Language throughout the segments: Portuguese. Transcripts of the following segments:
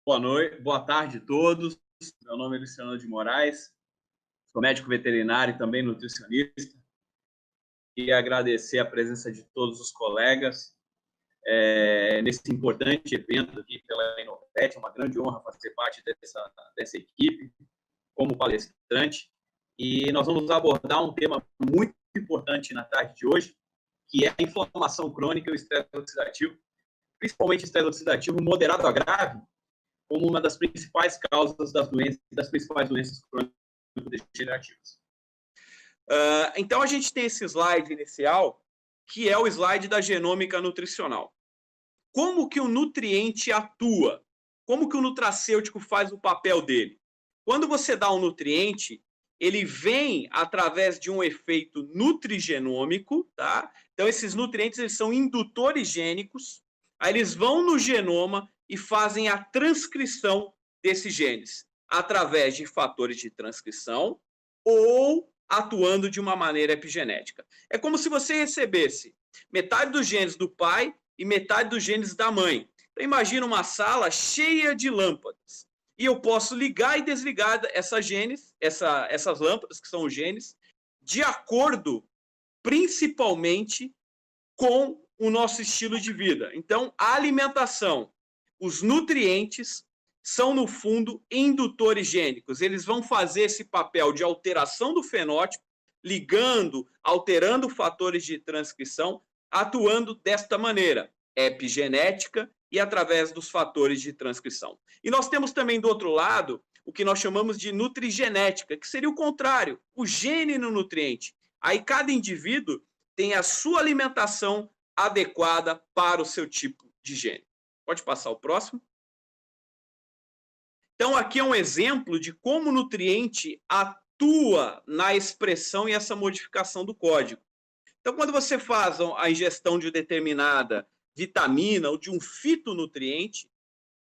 Boa noite, boa tarde a todos. Meu nome é Luciano de Moraes, sou médico veterinário e também nutricionista. E agradecer a presença de todos os colegas nesse importante evento aqui pela Inovet. É uma grande honra fazer parte dessa equipe como palestrante. E nós vamos abordar um tema muito importante na tarde de hoje, que é a inflamação crônica e o estresse oxidativo, principalmente estresse oxidativo moderado a grave, como uma das principais causas das principais doenças crônico-degenerativas. Então, a gente tem esse slide inicial, que é o slide da genômica nutricional. Como que o nutriente atua? Como que o nutracêutico faz o papel dele? Quando você dá um nutriente, ele vem através de um efeito nutrigenômico, tá? Então, esses nutrientes eles são indutores gênicos, aí eles vão no genoma e fazem a transcrição desses genes através de fatores de transcrição ou atuando de uma maneira epigenética. É como se você recebesse metade dos genes do pai e metade dos genes da mãe. Então, imagina uma sala cheia de lâmpadas. E eu posso ligar e desligar essas lâmpadas, que são os genes, de acordo, principalmente, com o nosso estilo de vida. Então, a alimentação, os nutrientes são, no fundo, indutores gênicos. Eles vão fazer esse papel de alteração do fenótipo, ligando, alterando fatores de transcrição, atuando desta maneira, epigenética e através dos fatores de transcrição. E nós temos também, do outro lado, o que nós chamamos de nutrigenética, que seria o contrário, o gene no nutriente. Aí cada indivíduo tem a sua alimentação adequada para o seu tipo de gene. Pode passar o próximo. Então, aqui é um exemplo de como o nutriente atua na expressão e essa modificação do código. Então, quando você faz a ingestão de determinada vitamina ou de um fitonutriente,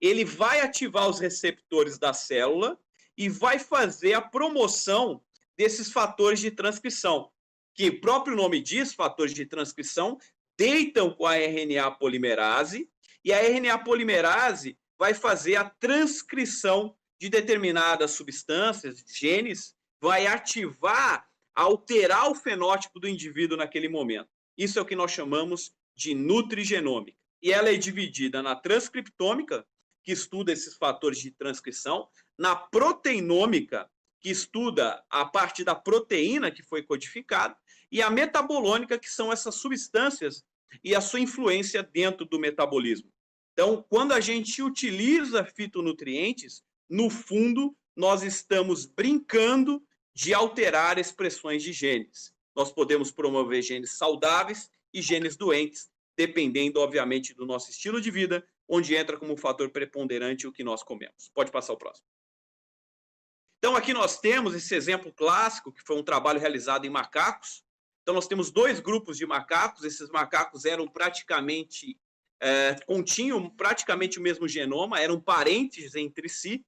ele vai ativar os receptores da célula e vai fazer a promoção desses fatores de transcrição, que o próprio nome diz, fatores de transcrição, deitam com a RNA polimerase, e a RNA polimerase vai fazer a transcrição de determinadas substâncias, genes, vai ativar, alterar o fenótipo do indivíduo naquele momento. Isso é o que nós chamamos de nutrigenômica. E ela é dividida na transcriptômica, que estuda esses fatores de transcrição, na proteinômica, que estuda a parte da proteína que foi codificada, e a metabolônica, que são essas substâncias e a sua influência dentro do metabolismo. Então, quando a gente utiliza fitonutrientes, no fundo, nós estamos brincando de alterar expressões de genes. Nós podemos promover genes saudáveis e genes doentes, dependendo, obviamente, do nosso estilo de vida, onde entra como fator preponderante o que nós comemos. Pode passar o próximo. Então, aqui nós temos esse exemplo clássico, que foi um trabalho realizado em macacos. Então, nós temos dois grupos de macacos. Esses macacos eram continham praticamente o mesmo genoma, eram parentes entre si.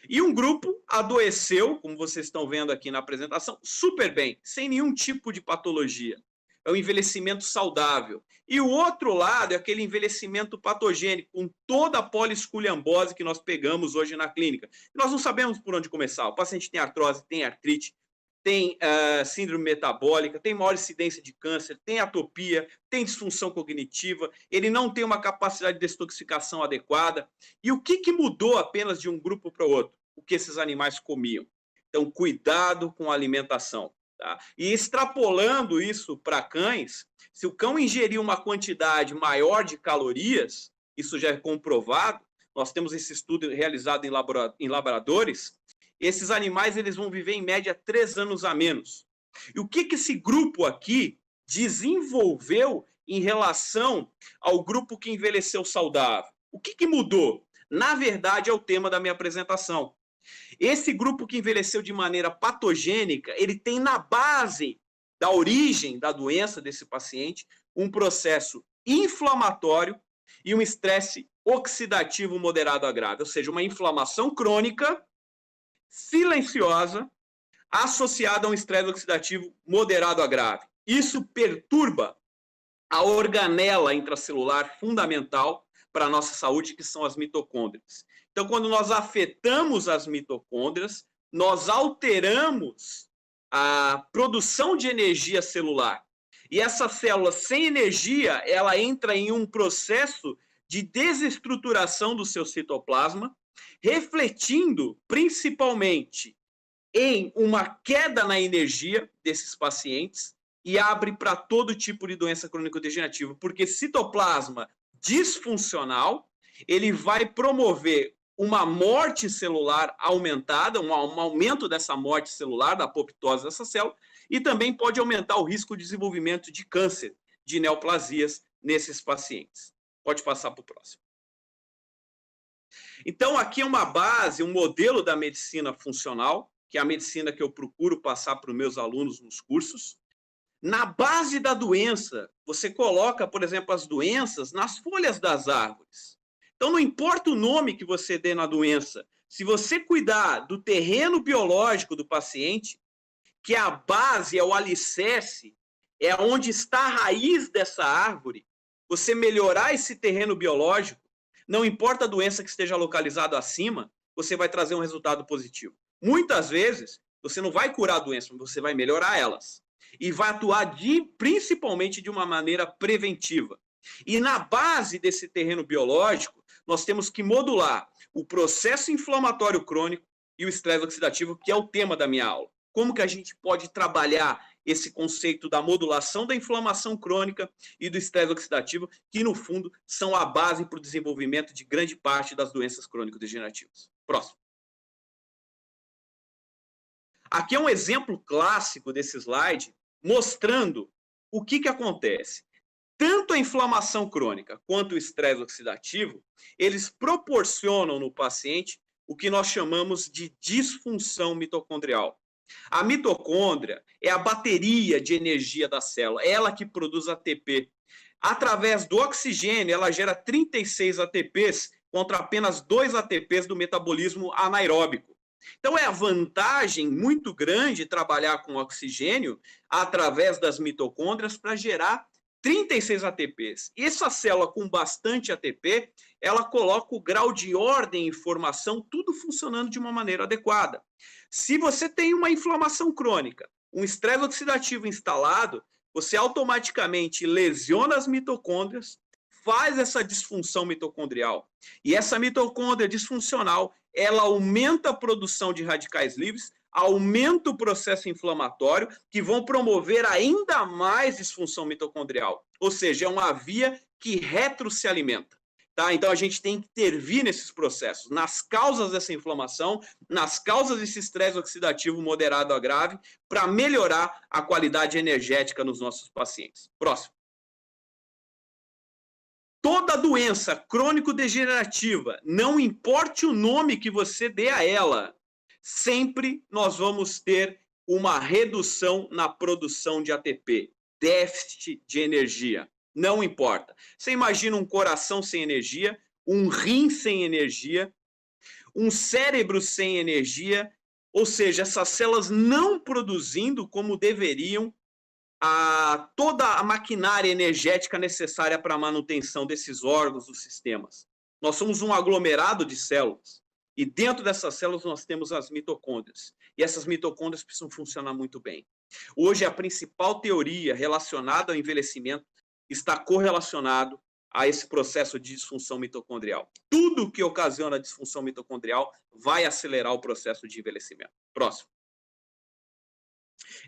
E um grupo adoeceu, como vocês estão vendo aqui na apresentação, super bem, sem nenhum tipo de patologia. É um envelhecimento saudável. E o outro lado é aquele envelhecimento patogênico, com toda a poliesculhambose que nós pegamos hoje na clínica. Nós não sabemos por onde começar. O paciente tem artrose, tem artrite, tem síndrome metabólica, tem maior incidência de câncer, tem atopia, tem disfunção cognitiva, ele não tem uma capacidade de detoxificação adequada. E o que mudou apenas de um grupo para o outro? O que esses animais comiam. Então, cuidado com a alimentação. Tá? E extrapolando isso para cães, se o cão ingerir uma quantidade maior de calorias, isso já é comprovado, nós temos esse estudo realizado em labradores, esses animais eles vão viver em média 3 anos a menos. E o que esse grupo aqui desenvolveu em relação ao grupo que envelheceu saudável? O que mudou? Na verdade, é o tema da minha apresentação. Esse grupo que envelheceu de maneira patogênica, ele tem na base da origem da doença desse paciente um processo inflamatório e um estresse oxidativo moderado a grave, ou seja, uma inflamação crônica silenciosa associada a um estresse oxidativo moderado a grave. Isso perturba a organela intracelular fundamental para a nossa saúde, que são as mitocôndrias. Então, quando nós afetamos as mitocôndrias, nós alteramos a produção de energia celular. E essa célula sem energia, ela entra em um processo de desestruturação do seu citoplasma, refletindo principalmente em uma queda na energia desses pacientes e abre para todo tipo de doença crônico-degenerativa, porque citoplasma disfuncional, ele vai promover uma morte celular aumentada, um aumento dessa morte celular, da apoptose dessa célula, e também pode aumentar o risco de desenvolvimento de câncer, de neoplasias nesses pacientes. Pode passar para o próximo. Então, aqui é uma base, um modelo da medicina funcional, que é a medicina que eu procuro passar para os meus alunos nos cursos. Na base da doença, você coloca, por exemplo, as doenças nas folhas das árvores. Então, não importa o nome que você dê na doença, se você cuidar do terreno biológico do paciente, que é a base, é o alicerce, é onde está a raiz dessa árvore, você melhorar esse terreno biológico, não importa a doença que esteja localizada acima, você vai trazer um resultado positivo. Muitas vezes, você não vai curar a doença, mas você vai melhorar elas. E vai atuar principalmente de uma maneira preventiva. E na base desse terreno biológico, nós temos que modular o processo inflamatório crônico e o estresse oxidativo, que é o tema da minha aula. Como que a gente pode trabalhar esse conceito da modulação da inflamação crônica e do estresse oxidativo, que, no fundo, são a base para o desenvolvimento de grande parte das doenças crônico-degenerativas. Próximo. Aqui é um exemplo clássico desse slide, mostrando o que acontece. Tanto a inflamação crônica quanto o estresse oxidativo, eles proporcionam no paciente o que nós chamamos de disfunção mitocondrial. A mitocôndria é a bateria de energia da célula, ela que produz ATP. Através do oxigênio, ela gera 36 ATPs contra apenas 2 ATPs do metabolismo anaeróbico. Então, é a vantagem muito grande trabalhar com oxigênio através das mitocôndrias para gerar 36 ATPs. E essa célula com bastante ATP, ela coloca o grau de ordem e formação, tudo funcionando de uma maneira adequada. Se você tem uma inflamação crônica, um estresse oxidativo instalado, você automaticamente lesiona as mitocôndrias, faz essa disfunção mitocondrial. E essa mitocôndria disfuncional, ela aumenta a produção de radicais livres, aumenta o processo inflamatório, que vão promover ainda mais disfunção mitocondrial. Ou seja, é uma via que retro se alimenta. Tá? Então, a gente tem que intervir nesses processos, nas causas dessa inflamação, nas causas desse estresse oxidativo moderado a grave, para melhorar a qualidade energética nos nossos pacientes. Próximo. Toda doença crônico-degenerativa, não importe o nome que você dê a ela, sempre nós vamos ter uma redução na produção de ATP, déficit de energia. Não importa. Você imagina um coração sem energia, um rim sem energia, um cérebro sem energia, ou seja, essas células não produzindo como deveriam toda a maquinária energética necessária para a manutenção desses órgãos, dos sistemas. Nós somos um aglomerado de células. E dentro dessas células nós temos as mitocôndrias. E essas mitocôndrias precisam funcionar muito bem. Hoje, a principal teoria relacionada ao envelhecimento está correlacionado a esse processo de disfunção mitocondrial. Tudo que ocasiona disfunção mitocondrial vai acelerar o processo de envelhecimento. Próximo.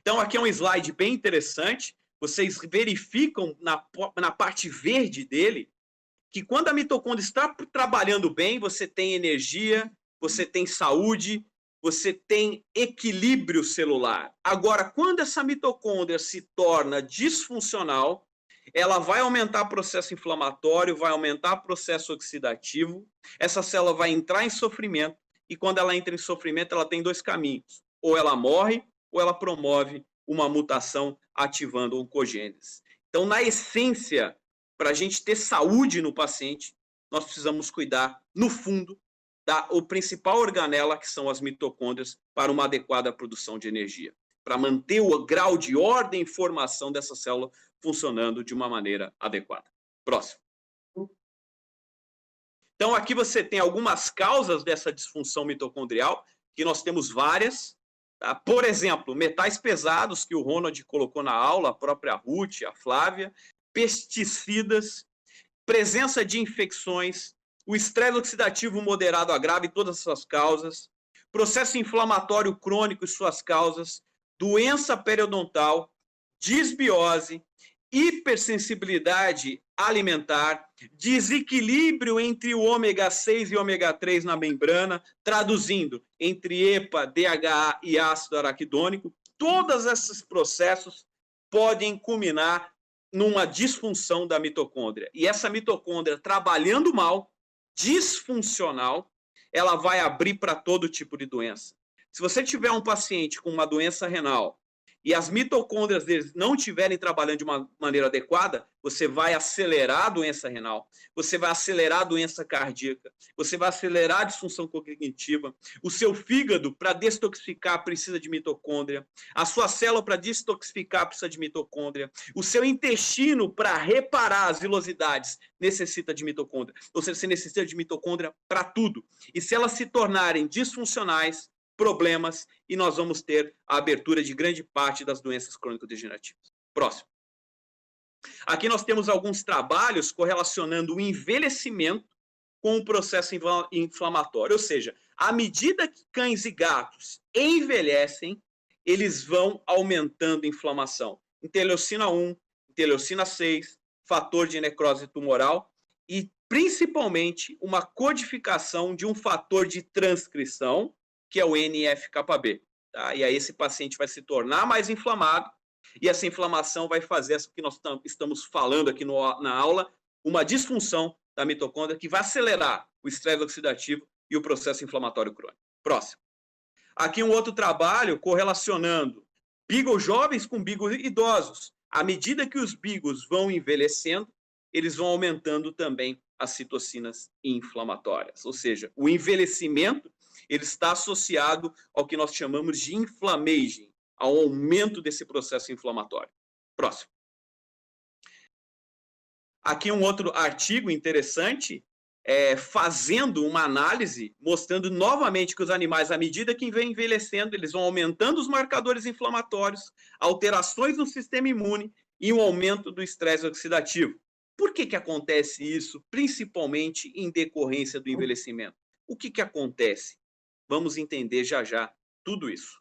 Então, aqui é um slide bem interessante. Vocês verificam na parte verde dele que quando a mitocôndria está trabalhando bem, você tem energia, você tem saúde, você tem equilíbrio celular. Agora, quando essa mitocôndria se torna disfuncional, ela vai aumentar o processo inflamatório, vai aumentar o processo oxidativo, essa célula vai entrar em sofrimento, e quando ela entra em sofrimento, ela tem dois caminhos. Ou ela morre, ou ela promove uma mutação ativando oncogênese. Então, na essência, para a gente ter saúde no paciente, nós precisamos cuidar, no fundo, o principal organela, que são as mitocôndrias, para uma adequada produção de energia, para manter o grau de ordem e formação dessa célula funcionando de uma maneira adequada. Próximo. Então, aqui você tem algumas causas dessa disfunção mitocondrial, que nós temos várias. Tá? Por exemplo, metais pesados, que o Ronald colocou na aula, a própria Ruth, a Flávia, pesticidas, presença de infecções, o estresse oxidativo moderado agrave e todas as suas causas, processo inflamatório crônico e suas causas, doença periodontal, disbiose, hipersensibilidade alimentar, desequilíbrio entre o ômega 6 e o ômega 3 na membrana, traduzindo, entre EPA, DHA e ácido araquidônico, todos esses processos podem culminar numa disfunção da mitocôndria. E essa mitocôndria trabalhando mal, disfuncional, ela vai abrir para todo tipo de doença. Se você tiver um paciente com uma doença renal e as mitocôndrias deles não estiverem trabalhando de uma maneira adequada, você vai acelerar a doença renal, você vai acelerar a doença cardíaca, você vai acelerar a disfunção cognitiva, o seu fígado, para detoxificar, precisa de mitocôndria, a sua célula, para detoxificar, precisa de mitocôndria, o seu intestino, para reparar as vilosidades, necessita de mitocôndria. Ou seja, você necessita de mitocôndria para tudo. E se elas se tornarem disfuncionais, problemas, e nós vamos ter a abertura de grande parte das doenças crônico-degenerativas. Próximo. Aqui nós temos alguns trabalhos correlacionando o envelhecimento com o processo inflamatório. Ou seja, à medida que cães e gatos envelhecem, eles vão aumentando a inflamação. Interleucina 1, interleucina 6, fator de necrose tumoral e, principalmente, uma codificação de um fator de transcrição, que é o NF-κB. Tá? E aí esse paciente vai se tornar mais inflamado e essa inflamação vai fazer isso que nós estamos falando aqui na aula, uma disfunção da mitocôndria que vai acelerar o estresse oxidativo e o processo inflamatório crônico. Próximo. Aqui um outro trabalho correlacionando beagles jovens com beagles idosos. À medida que os beagles vão envelhecendo, eles vão aumentando também as citocinas inflamatórias. Ou seja, o envelhecimento ele está associado ao que nós chamamos de inflammation, ao aumento desse processo inflamatório. Próximo. Aqui um outro artigo interessante, fazendo uma análise, mostrando novamente que os animais, à medida que vêm envelhecendo, eles vão aumentando os marcadores inflamatórios, alterações no sistema imune e um aumento do estresse oxidativo. Por que acontece isso, principalmente em decorrência do envelhecimento? O que acontece? Vamos entender já já tudo isso.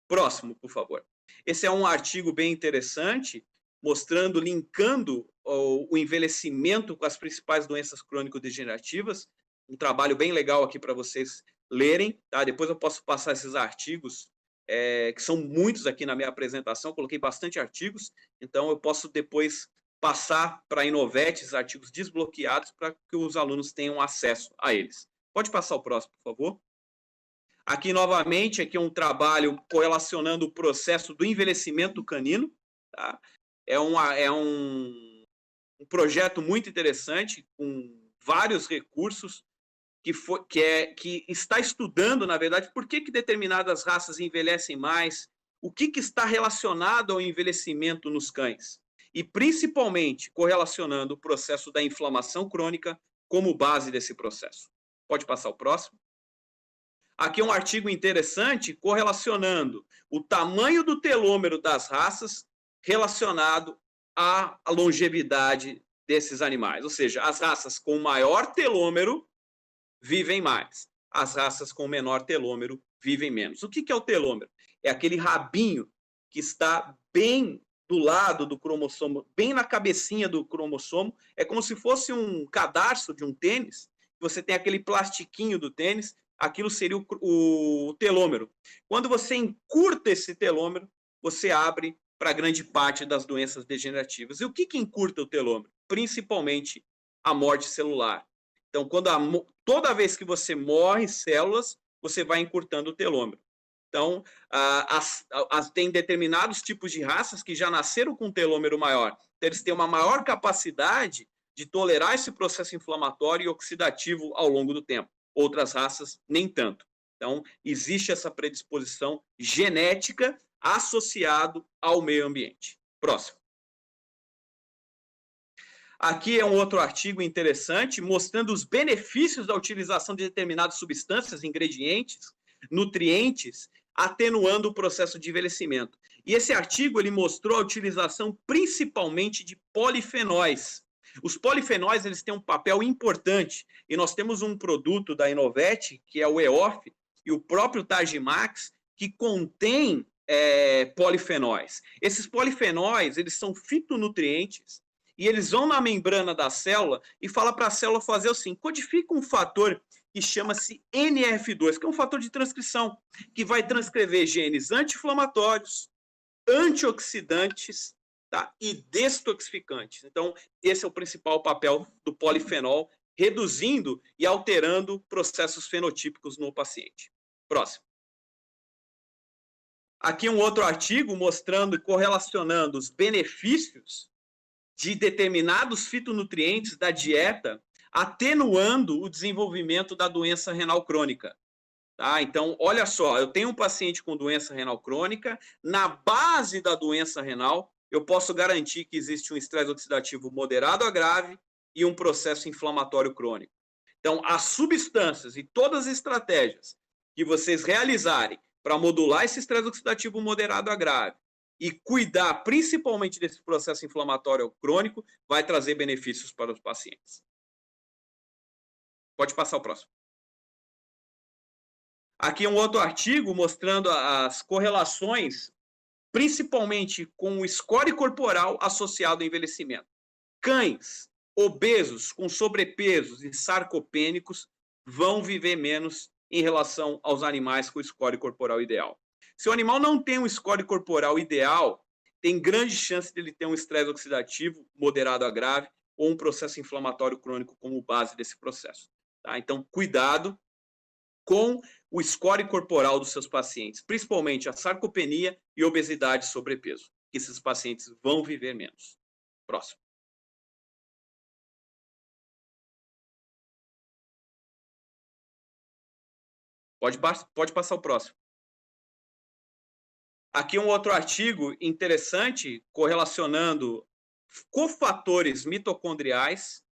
Próximo, por favor. Esse é um artigo bem interessante, mostrando, linkando o envelhecimento com as principais doenças crônico-degenerativas. Um trabalho bem legal aqui para vocês lerem. Tá? Depois eu posso passar esses artigos, que são muitos aqui na minha apresentação. Coloquei bastante artigos, então eu posso depois passar para a Inovet esses artigos desbloqueados para que os alunos tenham acesso a eles. Pode passar o próximo, por favor. Aqui, novamente, aqui um trabalho correlacionando o processo do envelhecimento canino. Tá? É um projeto muito interessante, com vários recursos, que está estudando, na verdade, por que determinadas raças envelhecem mais, o que está relacionado ao envelhecimento nos cães. E, principalmente, correlacionando o processo da inflamação crônica como base desse processo. Pode passar o próximo. Aqui é um artigo interessante correlacionando o tamanho do telômero das raças relacionado à longevidade desses animais. Ou seja, as raças com maior telômero vivem mais. As raças com menor telômero vivem menos. O que é o telômero? É aquele rabinho que está bem do lado do cromossomo, bem na cabecinha do cromossomo. É como se fosse um cadarço de um tênis. Você tem aquele plastiquinho do tênis. Aquilo seria o telômero. Quando você encurta esse telômero, você abre para grande parte das doenças degenerativas. E o que encurta o telômero? Principalmente a morte celular. Então, toda vez que você morre células, você vai encurtando o telômero. Então, tem determinados tipos de raças que já nasceram com um telômero maior. Então, eles têm uma maior capacidade de tolerar esse processo inflamatório e oxidativo ao longo do tempo. Outras raças, nem tanto. Então, existe essa predisposição genética associado ao meio ambiente. Próximo. Aqui é um outro artigo interessante, mostrando os benefícios da utilização de determinadas substâncias, ingredientes, nutrientes, atenuando o processo de envelhecimento. E esse artigo ele mostrou a utilização principalmente de polifenóis. Os polifenóis eles têm um papel importante, e nós temos um produto da Inovet, que é o EOF, e o próprio Targimax, que contém polifenóis. Esses polifenóis eles são fitonutrientes, e eles vão na membrana da célula e fala para a célula fazer assim, codifica um fator que chama-se NF2, que é um fator de transcrição, que vai transcrever genes anti-inflamatórios, antioxidantes, tá? E destoxificantes. Então, esse é o principal papel do polifenol, reduzindo e alterando processos fenotípicos no paciente. Próximo. Aqui um outro artigo mostrando e correlacionando os benefícios de determinados fitonutrientes da dieta, atenuando o desenvolvimento da doença renal crônica. Tá? Então, olha só, eu tenho um paciente com doença renal crônica, na base da doença renal, eu posso garantir que existe um estresse oxidativo moderado a grave e um processo inflamatório crônico. Então, as substâncias e todas as estratégias que vocês realizarem para modular esse estresse oxidativo moderado a grave e cuidar principalmente desse processo inflamatório crônico, vai trazer benefícios para os pacientes. Pode passar o próximo. Aqui um outro artigo mostrando as correlações, principalmente com o score corporal associado ao envelhecimento. Cães obesos, com sobrepesos e sarcopênicos, vão viver menos em relação aos animais com score corporal ideal. Se o animal não tem um score corporal ideal, tem grande chance de ele ter um estresse oxidativo moderado a grave ou um processo inflamatório crônico como base desse processo. Tá? Então, cuidado com o score corporal dos seus pacientes, principalmente a sarcopenia e obesidade e sobrepeso, que esses pacientes vão viver menos. Próximo. Pode passar o próximo. Aqui um outro artigo interessante correlacionando cofatores mitocondriais,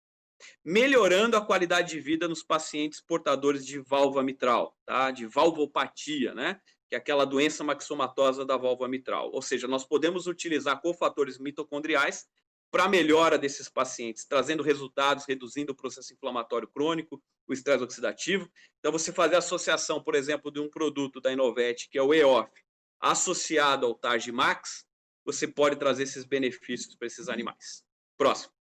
melhorando a qualidade de vida nos pacientes portadores de válvula mitral, tá? De valvopatia, né? Que é aquela doença maxomatosa da válvula mitral. Ou seja, nós podemos utilizar cofatores mitocondriais para melhora desses pacientes, trazendo resultados, reduzindo o processo inflamatório crônico, o estresse oxidativo. Então, você fazer associação, por exemplo, de um produto da Inovet, que é o EOF, associado ao Targimax, você pode trazer esses benefícios para esses animais. Próximo.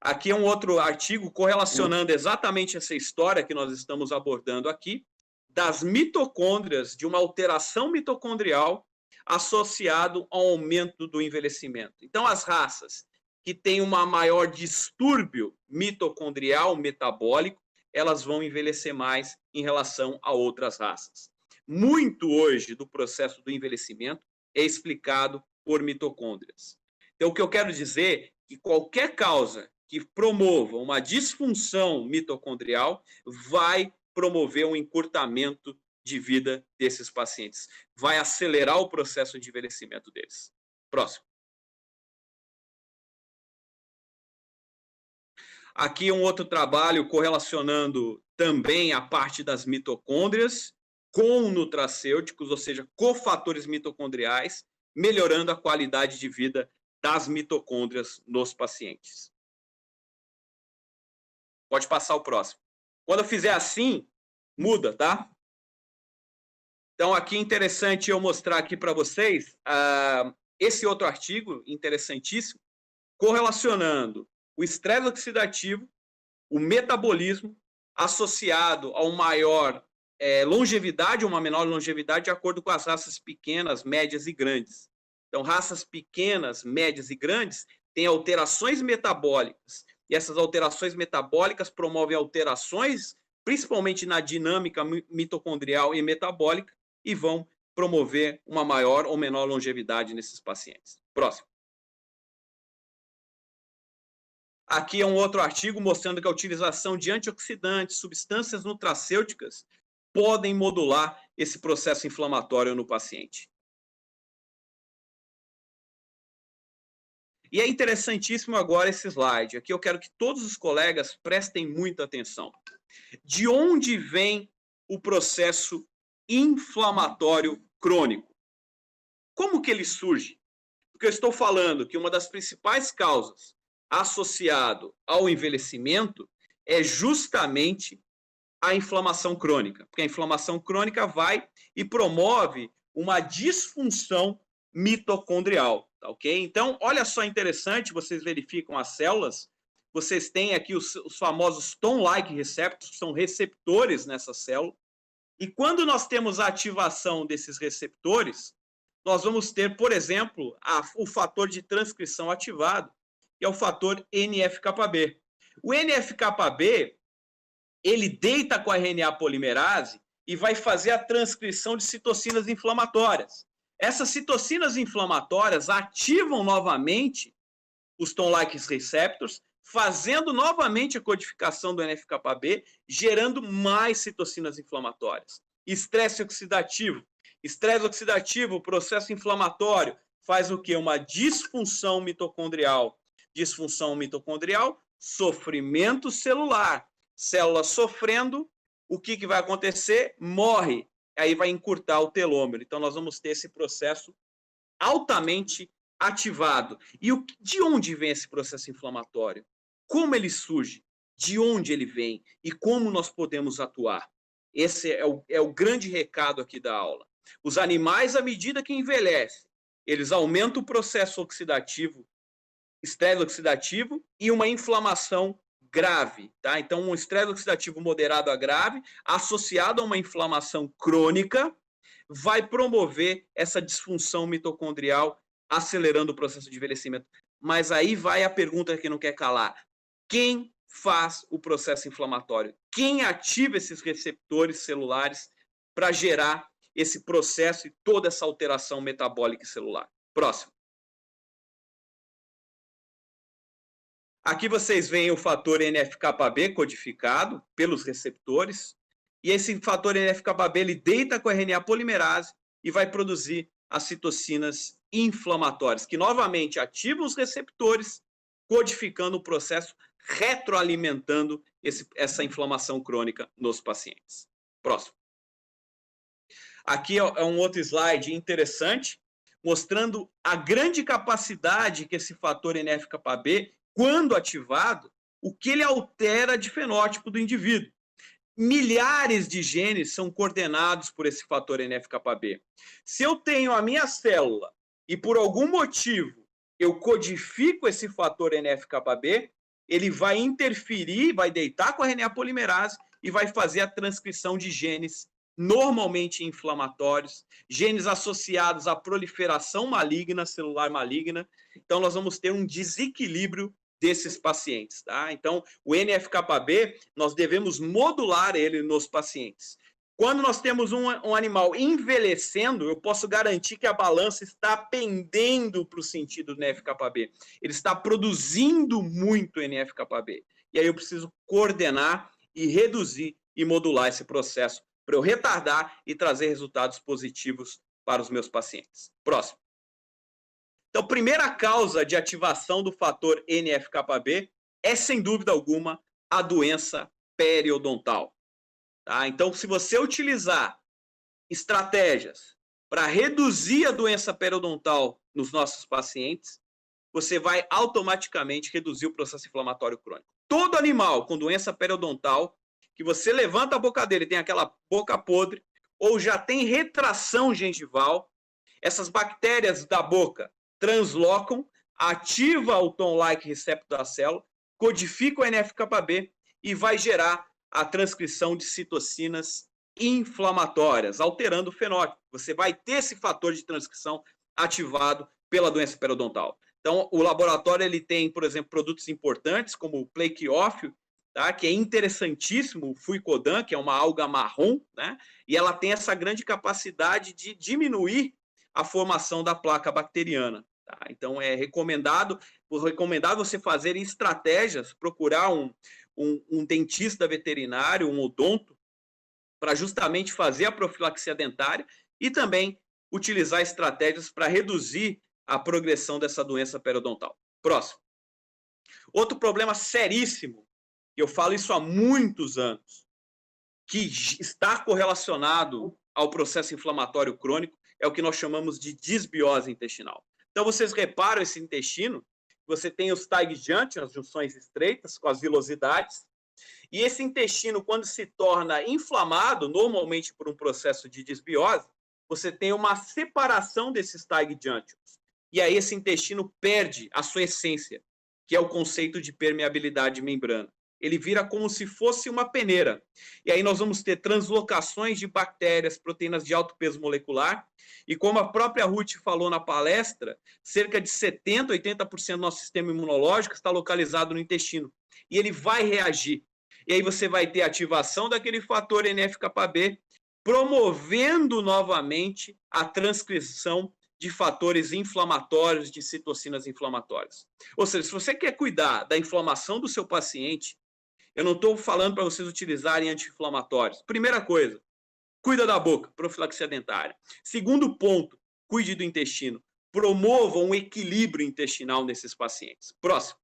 Aqui é um outro artigo correlacionando exatamente essa história que nós estamos abordando aqui, das mitocôndrias, de uma alteração mitocondrial associado ao aumento do envelhecimento. Então, as raças que têm uma maior distúrbio mitocondrial metabólico, elas vão envelhecer mais em relação a outras raças. Muito hoje do processo do envelhecimento é explicado por mitocôndrias. Então, o que eu quero dizer é que qualquer causa que promova uma disfunção mitocondrial vai promover um encurtamento de vida desses pacientes. Vai acelerar o processo de envelhecimento deles. Próximo. Aqui um outro trabalho correlacionando também a parte das mitocôndrias com nutracêuticos, ou seja, cofatores mitocondriais, melhorando a qualidade de vida das mitocôndrias nos pacientes. Pode passar o próximo. Quando eu fizer assim, muda, tá? Então, aqui é interessante eu mostrar aqui para vocês esse outro artigo interessantíssimo, correlacionando o estresse oxidativo, o metabolismo, associado a uma maior longevidade ou uma menor longevidade de acordo com as raças pequenas, médias e grandes. Então, raças pequenas, médias e grandes têm alterações metabólicas. E essas alterações metabólicas promovem alterações, principalmente na dinâmica mitocondrial e metabólica, e vão promover uma maior ou menor longevidade nesses pacientes. Próximo. Aqui é um outro artigo mostrando que a utilização de antioxidantes, substâncias nutracêuticas, podem modular esse processo inflamatório no paciente. E é interessantíssimo agora esse slide. Aqui eu quero que todos os colegas prestem muita atenção. De onde vem o processo inflamatório crônico? Como que ele surge? Porque eu estou falando que uma das principais causas associado ao envelhecimento é justamente a inflamação crônica. Porque a inflamação crônica vai e promove uma disfunção mitocondrial, tá ok? Então, olha só interessante, vocês verificam as células, vocês têm aqui os famosos Toll-like receptors, que são receptores nessa célula, e quando nós temos a ativação desses receptores, nós vamos ter, por exemplo, o fator de transcrição ativado, que é o fator NF-κB. O NF-κB, ele deita com a RNA polimerase e vai fazer a transcrição de citocinas inflamatórias. Essas citocinas inflamatórias ativam novamente os Toll-like receptors, fazendo novamente a codificação do NF-κB, gerando mais citocinas inflamatórias. Estresse oxidativo. Estresse oxidativo, processo inflamatório, faz o quê? Uma disfunção mitocondrial. Disfunção mitocondrial, sofrimento celular. Célula sofrendo, o que vai acontecer? Morre. Aí vai encurtar o telômero. Então, nós vamos ter esse processo altamente ativado. E de onde vem esse processo inflamatório? Como ele surge? De onde ele vem? E como nós podemos atuar? Esse é o grande recado aqui da aula. Os animais, à medida que envelhecem, eles aumentam o processo oxidativo, estresse oxidativo e uma inflamação grave, tá? Então, um estresse oxidativo moderado a grave, associado a uma inflamação crônica, vai promover essa disfunção mitocondrial, acelerando o processo de envelhecimento. Mas aí vai a pergunta que não quer calar. Quem faz o processo inflamatório? Quem ativa esses receptores celulares para gerar esse processo e toda essa alteração metabólica e celular? Próximo. Aqui vocês veem o fator NF-κB codificado pelos receptores, e esse fator NF-κB ele deita com a RNA polimerase e vai produzir as citocinas inflamatórias, que novamente ativam os receptores, codificando o processo, retroalimentando essa inflamação crônica nos pacientes. Próximo. Aqui é um outro slide interessante, mostrando a grande capacidade que esse fator NF-κB, quando ativado, o que ele altera de fenótipo do indivíduo. Milhares de genes são coordenados por esse fator NF-κB. Se eu tenho a minha célula e por algum motivo eu codifico esse fator NF-κB, ele vai interferir, vai deitar com a RNA polimerase e vai fazer a transcrição de genes normalmente inflamatórios, genes associados à proliferação maligna, celular maligna. Então, nós vamos ter um desequilíbrio desses pacientes, tá? Então, o NF-κB, nós devemos modular ele nos pacientes. Quando nós temos um animal envelhecendo, eu posso garantir que a balança está pendendo para o sentido do NF-κB. Ele está produzindo muito NF-κB. E aí eu preciso coordenar e reduzir e modular esse processo para eu retardar e trazer resultados positivos para os meus pacientes. Próximo. Então, primeira causa de ativação do fator NF-κB é, sem dúvida alguma, a doença periodontal. Tá? Então, se você utilizar estratégias para reduzir a doença periodontal nos nossos pacientes, você vai automaticamente reduzir o processo inflamatório crônico. Todo animal com doença periodontal, que você levanta a boca dele, tem aquela boca podre, ou já tem retração gengival, essas bactérias da boca translocam, ativa o Toll-like receptor da célula, codifica o NF-κB e vai gerar a transcrição de citocinas inflamatórias, alterando o fenótipo. Você vai ter esse fator de transcrição ativado pela doença periodontal. Então, o laboratório ele tem, por exemplo, produtos importantes como o plaqueófilo, tá? Que é interessantíssimo, o fuicodan, que é uma alga marrom, né? E ela tem essa grande capacidade de diminuir a formação da placa bacteriana. Tá? Então, é recomendado você fazer estratégias, procurar um dentista veterinário, um odonto, para justamente fazer a profilaxia dentária e também utilizar estratégias para reduzir a progressão dessa doença periodontal. Próximo. Outro problema seríssimo, eu falo isso há muitos anos, que está correlacionado ao processo inflamatório crônico, é o que nós chamamos de disbiose intestinal. Então, vocês reparam esse intestino, você tem os TAG junction, as junções estreitas, com as vilosidades, e esse intestino, quando se torna inflamado, normalmente por um processo de disbiose, você tem uma separação desses TAG junctions. E aí esse intestino perde a sua essência, que é o conceito de permeabilidade de membrana. Ele vira como se fosse uma peneira. E aí nós vamos ter translocações de bactérias, proteínas de alto peso molecular. E como a própria Ruth falou na palestra, cerca de 70%, 80% do nosso sistema imunológico está localizado no intestino. E ele vai reagir. E aí você vai ter ativação daquele fator NF-κB, promovendo novamente a transcrição de fatores inflamatórios, de citocinas inflamatórias. Ou seja, se você quer cuidar da inflamação do seu paciente, eu não estou falando para vocês utilizarem anti-inflamatórios. Primeira coisa, cuida da boca, profilaxia dentária. Segundo ponto, cuide do intestino. Promova um equilíbrio intestinal nesses pacientes. Próximo.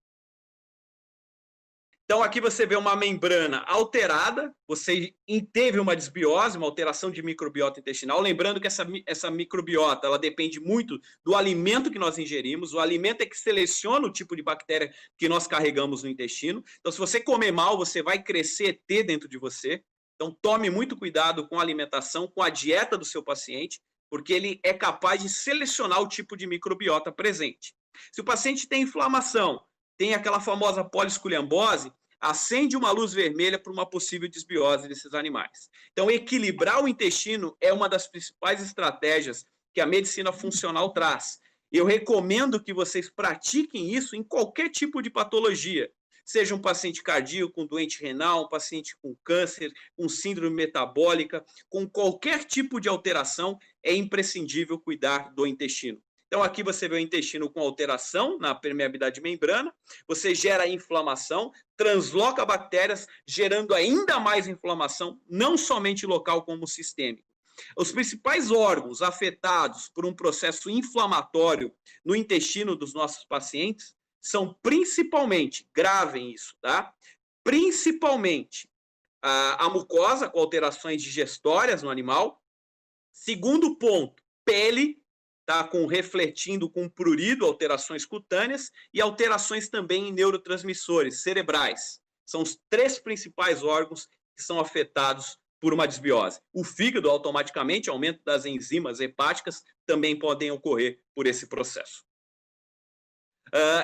Então, aqui você vê uma membrana alterada, você teve uma desbiose, uma alteração de microbiota intestinal. Lembrando que essa microbiota ela depende muito do alimento que nós ingerimos. O alimento é que seleciona o tipo de bactéria que nós carregamos no intestino. Então, se você comer mal, você vai crescer ET dentro de você. Então, tome muito cuidado com a alimentação, com a dieta do seu paciente, porque ele é capaz de selecionar o tipo de microbiota presente. Se o paciente tem inflamação, tem aquela famosa polisculiambose, acende uma luz vermelha para uma possível desbiose desses animais. Então, equilibrar o intestino é uma das principais estratégias que a medicina funcional traz. Eu recomendo que vocês pratiquem isso em qualquer tipo de patologia, seja um paciente cardíaco, com doente renal, um paciente com câncer, com síndrome metabólica, com qualquer tipo de alteração, é imprescindível cuidar do intestino. Então, aqui você vê o intestino com alteração na permeabilidade de membrana, você gera inflamação, transloca bactérias, gerando ainda mais inflamação, não somente local como sistêmico. Os principais órgãos afetados por um processo inflamatório no intestino dos nossos pacientes são principalmente, gravem isso, tá? Principalmente a mucosa, com alterações digestórias no animal. Segundo ponto, pele, tá, refletindo com prurido, alterações cutâneas e alterações também em neurotransmissores cerebrais. São os 3 principais órgãos que são afetados por uma desbiose. O fígado, automaticamente, aumento das enzimas hepáticas, também podem ocorrer por esse processo.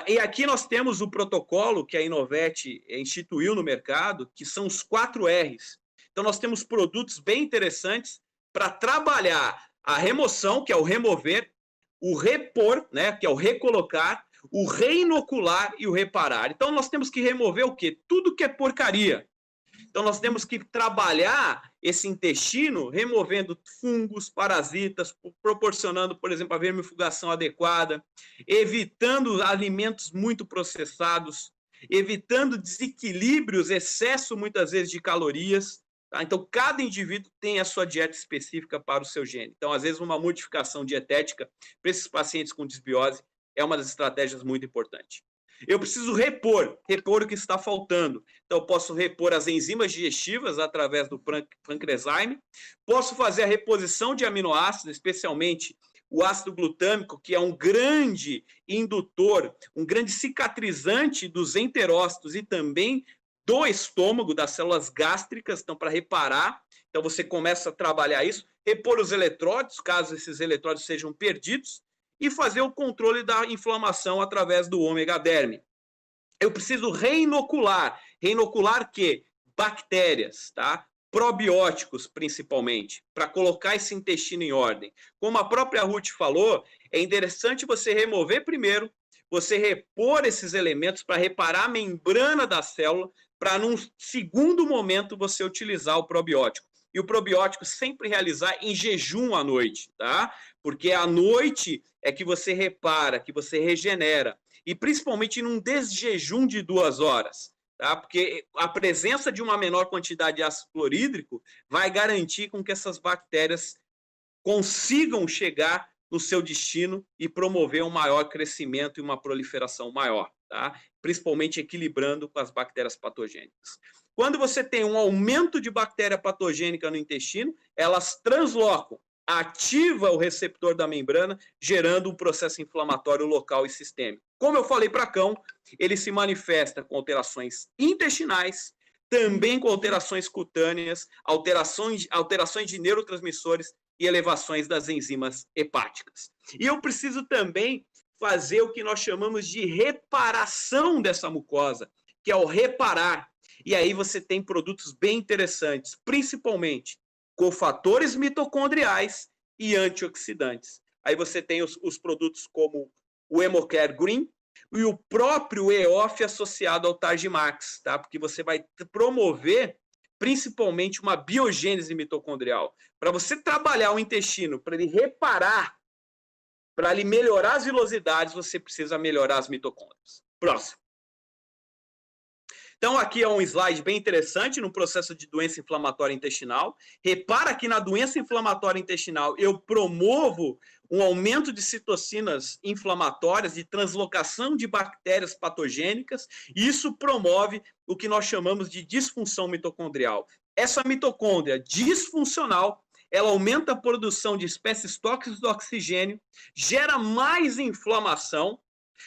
E aqui nós temos o protocolo que a Inovet instituiu no mercado, que são os 4 R's. Então, nós temos produtos bem interessantes para trabalhar a remoção, que é o remover, o repor, né, que é o recolocar, o reinocular e o reparar. Então, nós temos que remover o quê? Tudo que é porcaria. Então, nós temos que trabalhar esse intestino removendo fungos, parasitas, proporcionando, por exemplo, a vermifugação adequada, evitando alimentos muito processados, evitando desequilíbrios, excesso, muitas vezes, de calorias. Tá? Então, cada indivíduo tem a sua dieta específica para o seu gene. Então, às vezes, uma modificação dietética para esses pacientes com desbiose é uma das estratégias muito importantes. Eu preciso repor o que está faltando. Então, eu posso repor as enzimas digestivas através do pancreazyme, posso fazer a reposição de aminoácidos, especialmente o ácido glutâmico, que é um grande indutor, um grande cicatrizante dos enterócitos e também do estômago, das células gástricas, então, para reparar. Então, você começa a trabalhar isso, repor os eletrólitos, caso esses eletrólitos sejam perdidos, e fazer o controle da inflamação através do ômega derme. Eu preciso reinocular. Reinocular que? Bactérias, tá? Probióticos, principalmente, para colocar esse intestino em ordem. Como a própria Ruth falou, é interessante você remover primeiro, você repor esses elementos para reparar a membrana da célula, para num segundo momento você utilizar o probiótico. E o probiótico sempre realizar em jejum à noite, tá? Porque à noite é que você repara, que você regenera. E principalmente num desjejum de 2 horas, tá? Porque a presença de uma menor quantidade de ácido clorídrico vai garantir com que essas bactérias consigam chegar no seu destino e promover um maior crescimento e uma proliferação maior, tá? Principalmente equilibrando com as bactérias patogênicas. Quando você tem um aumento de bactéria patogênica no intestino, elas translocam, ativa o receptor da membrana, gerando um processo inflamatório local e sistêmico. Como eu falei para cão, ele se manifesta com alterações intestinais, também com alterações cutâneas, alterações de neurotransmissores e elevações das enzimas hepáticas. E eu preciso também fazer o que nós chamamos de reparação dessa mucosa, que é o reparar. E aí você tem produtos bem interessantes, principalmente cofatores mitocondriais e antioxidantes. Aí você tem os produtos como o Hemocare Green e o próprio EOF associado ao Targimax, tá? Porque você vai promover principalmente uma biogênese mitocondrial. Para você trabalhar o intestino, para ele reparar, para ele melhorar as vilosidades, você precisa melhorar as mitocôndrias. Próximo. Então, aqui é um slide bem interessante no processo de doença inflamatória intestinal. Repara que na doença inflamatória intestinal eu promovo um aumento de citocinas inflamatórias, de translocação de bactérias patogênicas, e isso promove o que nós chamamos de disfunção mitocondrial. Essa mitocôndria disfuncional, ela aumenta a produção de espécies tóxicas do oxigênio, gera mais inflamação,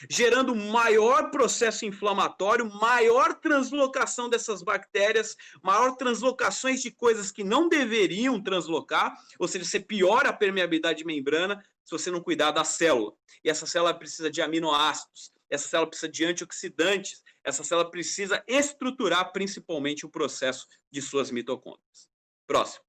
gerando maior processo inflamatório, maior translocação dessas bactérias, maior translocações de coisas que não deveriam translocar, ou seja, você piora a permeabilidade de membrana se você não cuidar da célula. E essa célula precisa de aminoácidos, essa célula precisa de antioxidantes, essa célula precisa estruturar principalmente o processo de suas mitocôndrias. Próximo.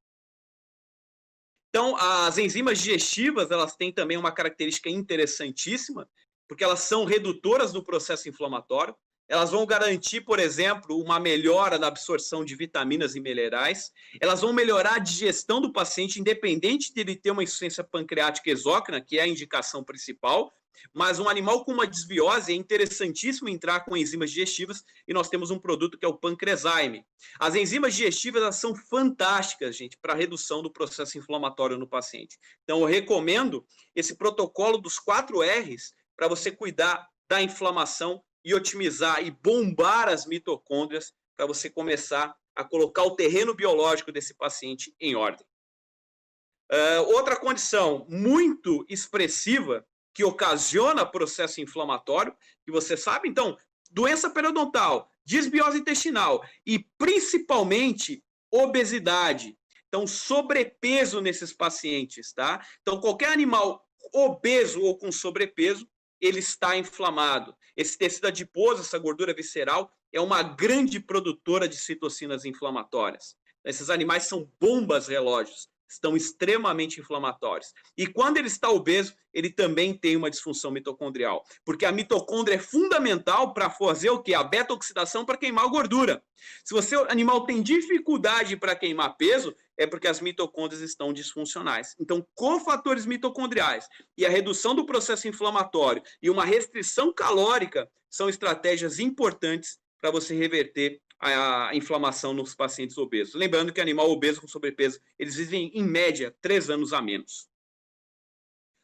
Então, as enzimas digestivas, elas têm também uma característica interessantíssima, porque elas são redutoras do processo inflamatório, elas vão garantir, por exemplo, uma melhora na absorção de vitaminas e minerais, elas vão melhorar a digestão do paciente, independente de ele ter uma insuficiência pancreática exócrina, que é a indicação principal, mas um animal com uma desbiose é interessantíssimo entrar com enzimas digestivas, e nós temos um produto que é o Pancrezyme. As enzimas digestivas, elas são fantásticas, gente, para a redução do processo inflamatório no paciente. Então, eu recomendo esse protocolo dos 4 R's, para você cuidar da inflamação e otimizar e bombar as mitocôndrias para você começar a colocar o terreno biológico desse paciente em ordem. Outra condição muito expressiva que ocasiona processo inflamatório, que você sabe, então, doença periodontal, desbiose intestinal e principalmente obesidade. Então, sobrepeso nesses pacientes, tá? Então, qualquer animal obeso ou com sobrepeso, ele está inflamado. Esse tecido adiposo, essa gordura visceral, é uma grande produtora de citocinas inflamatórias. Esses animais são bombas relógios, estão extremamente inflamatórios. E quando ele está obeso, ele também tem uma disfunção mitocondrial, porque a mitocôndria é fundamental para fazer o quê? A beta-oxidação para queimar a gordura. Se o seu animal tem dificuldade para queimar peso, é porque as mitocôndrias estão disfuncionais. Então, cofatores mitocondriais e a redução do processo inflamatório e uma restrição calórica são estratégias importantes para você reverter a inflamação nos pacientes obesos. Lembrando que animal obeso com sobrepeso, eles vivem, em média, 3 anos a menos.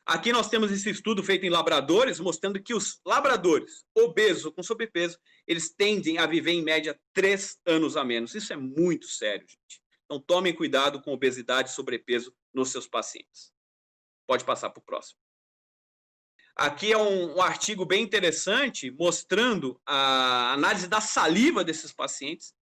Aqui nós temos esse estudo feito em labradores, mostrando que os labradores obesos com sobrepeso, eles tendem a viver, em média, 3 anos a menos. Isso é muito sério, gente. Então, tomem cuidado com obesidade e sobrepeso nos seus pacientes. Pode passar para o próximo. Aqui é um artigo bem interessante, mostrando a análise da saliva desses pacientes,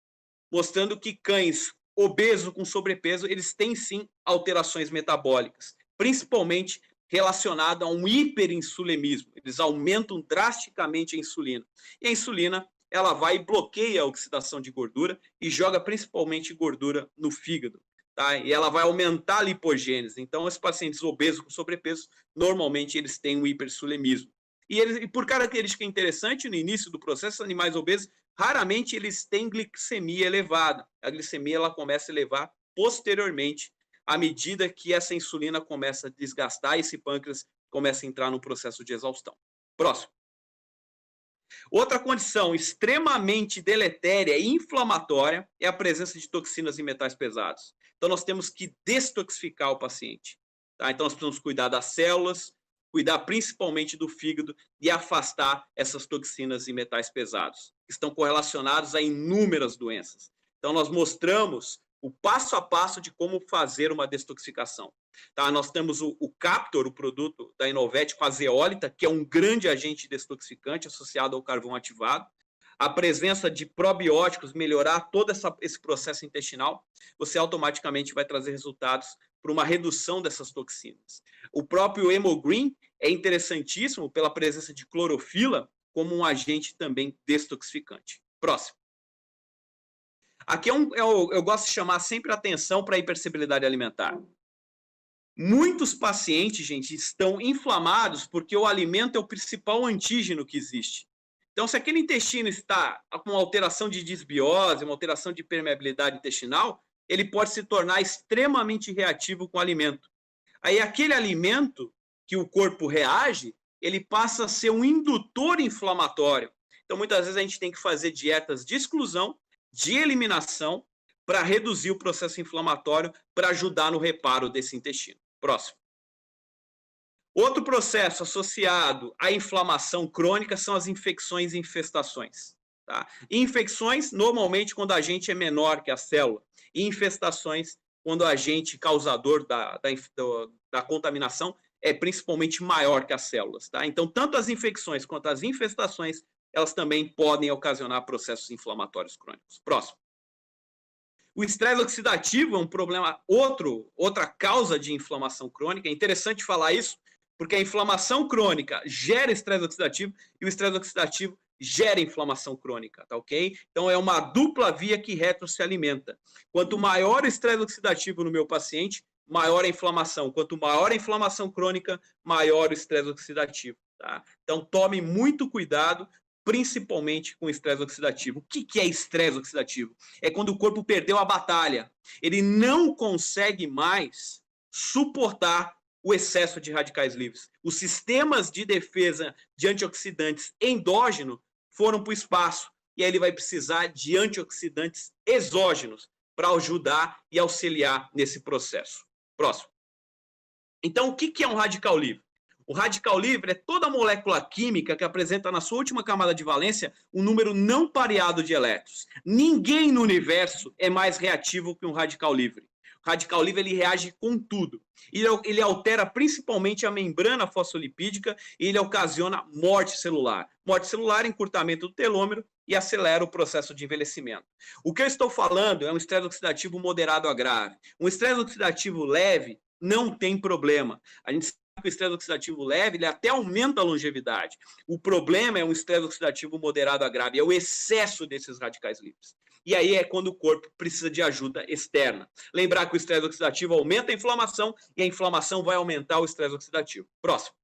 mostrando que cães obesos com sobrepeso, eles têm sim alterações metabólicas, principalmente relacionado a um hiperinsulinismo. Eles aumentam drasticamente a insulina. E a insulina, ela vai e bloqueia a oxidação de gordura e joga principalmente gordura no fígado. Tá? E ela vai aumentar a lipogênese. Então, os pacientes obesos com sobrepeso, normalmente eles têm um hiperinsulinismo. E por característica interessante, no início do processo, animais obesos, raramente eles têm glicemia elevada. A glicemia ela começa a elevar posteriormente, à medida que essa insulina começa a desgastar e esse pâncreas começa a entrar no processo de exaustão. Próximo. Outra condição extremamente deletéria e inflamatória é a presença de toxinas e metais pesados. Então, nós temos que destoxificar o paciente. Tá? Então, nós precisamos cuidar das células, cuidar principalmente do fígado e afastar essas toxinas e metais pesados, que estão correlacionados a inúmeras doenças. Então, nós mostramos o passo a passo de como fazer uma detoxificação. Tá? Nós temos o Captor, o produto da Inovet com a zeólita, que é um grande agente detoxificante associado ao carvão ativado. A presença de probióticos, melhorar todo esse processo intestinal, você automaticamente vai trazer resultados para uma redução dessas toxinas. O próprio Hemogreen é interessantíssimo pela presença de clorofila como um agente também detoxificante. Próximo. Aqui eu gosto de chamar sempre a atenção para a hipersensibilidade alimentar. Muitos pacientes, gente, estão inflamados porque o alimento é o principal antígeno que existe. Então, se aquele intestino está com uma alteração de disbiose, uma alteração de permeabilidade intestinal, ele pode se tornar extremamente reativo com o alimento. Aí, aquele alimento que o corpo reage, ele passa a ser um indutor inflamatório. Então, muitas vezes a gente tem que fazer dietas de exclusão, de eliminação, para reduzir o processo inflamatório, para ajudar no reparo desse intestino. Próximo. Outro processo associado à inflamação crônica são as infecções e infestações. Tá? Infecções, normalmente, quando o agente é menor que a célula. E infestações, quando o agente causador da contaminação é principalmente maior que as células. Tá? Então, tanto as infecções quanto as infestações, elas também podem ocasionar processos inflamatórios crônicos. Próximo. O estresse oxidativo é um problema, outra causa de inflamação crônica. É interessante falar isso, porque a inflamação crônica gera estresse oxidativo e o estresse oxidativo gera inflamação crônica, tá ok? Então, é uma dupla via que retro se alimenta. Quanto maior o estresse oxidativo no meu paciente, maior a inflamação. Quanto maior a inflamação crônica, maior o estresse oxidativo, tá? Então, tome muito cuidado, principalmente com estresse oxidativo. O que é estresse oxidativo? É quando o corpo perdeu a batalha. Ele não consegue mais suportar o excesso de radicais livres. Os sistemas de defesa de antioxidantes endógenos foram para o espaço. E aí ele vai precisar de antioxidantes exógenos para ajudar e auxiliar nesse processo. Próximo. Então, o que é um radical livre? O radical livre é toda molécula química que apresenta na sua última camada de valência um número não pareado de elétrons. Ninguém no universo é mais reativo que um radical livre. O radical livre ele reage com tudo. Ele altera principalmente a membrana fosfolipídica e ele ocasiona morte celular. Morte celular, encurtamento do telômero e acelera o processo de envelhecimento. O que eu estou falando é um estresse oxidativo moderado a grave. Um estresse oxidativo leve não tem problema. A gente sabe que o estresse oxidativo leve ele até aumenta a longevidade. O problema é um estresse oxidativo moderado a grave, é o excesso desses radicais livres. E aí é quando o corpo precisa de ajuda externa. Lembrar que o estresse oxidativo aumenta a inflamação e a inflamação vai aumentar o estresse oxidativo. Próximo.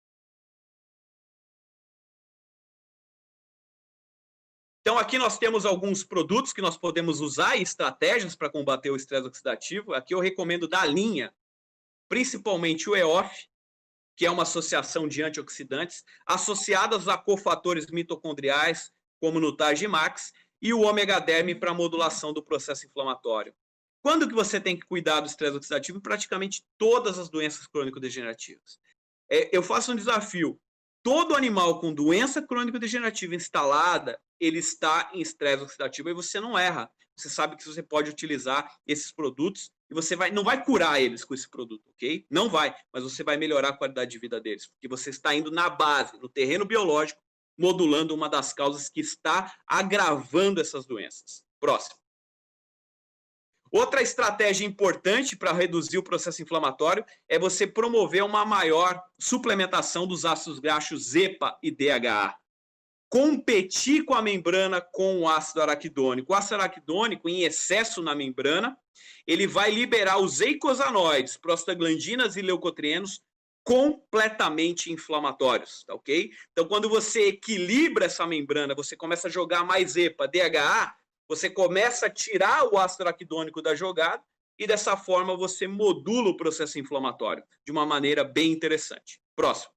Então, aqui nós temos alguns produtos que nós podemos usar e estratégias para combater o estresse oxidativo. Aqui eu recomendo da linha, principalmente o EOF, que é uma associação de antioxidantes, associadas a cofatores mitocondriais, como no Targimax, e o ômega derme para modulação do processo inflamatório. Quando que você tem que cuidar do estresse oxidativo? Em praticamente todas as doenças crônico-degenerativas. Eu faço um desafio. Todo animal com doença crônico-degenerativa instalada, ele está em estresse oxidativo e você não erra. Você sabe que você pode utilizar esses produtos e você não vai curar eles com esse produto, ok? Não vai, mas você vai melhorar a qualidade de vida deles, porque você está indo na base, no terreno biológico, modulando uma das causas que está agravando essas doenças. Próximo. Outra estratégia importante para reduzir o processo inflamatório é você promover uma maior suplementação dos ácidos graxos EPA e DHA. Competir com a membrana com o ácido araquidônico. O ácido araquidônico, em excesso na membrana, ele vai liberar os eicosanoides, prostaglandinas e leucotrienos, completamente inflamatórios, tá ok? Então, quando você equilibra essa membrana, você começa a jogar mais EPA, DHA, você começa a tirar o ácido araquidônico da jogada e, dessa forma, você modula o processo inflamatório de uma maneira bem interessante. Próximo.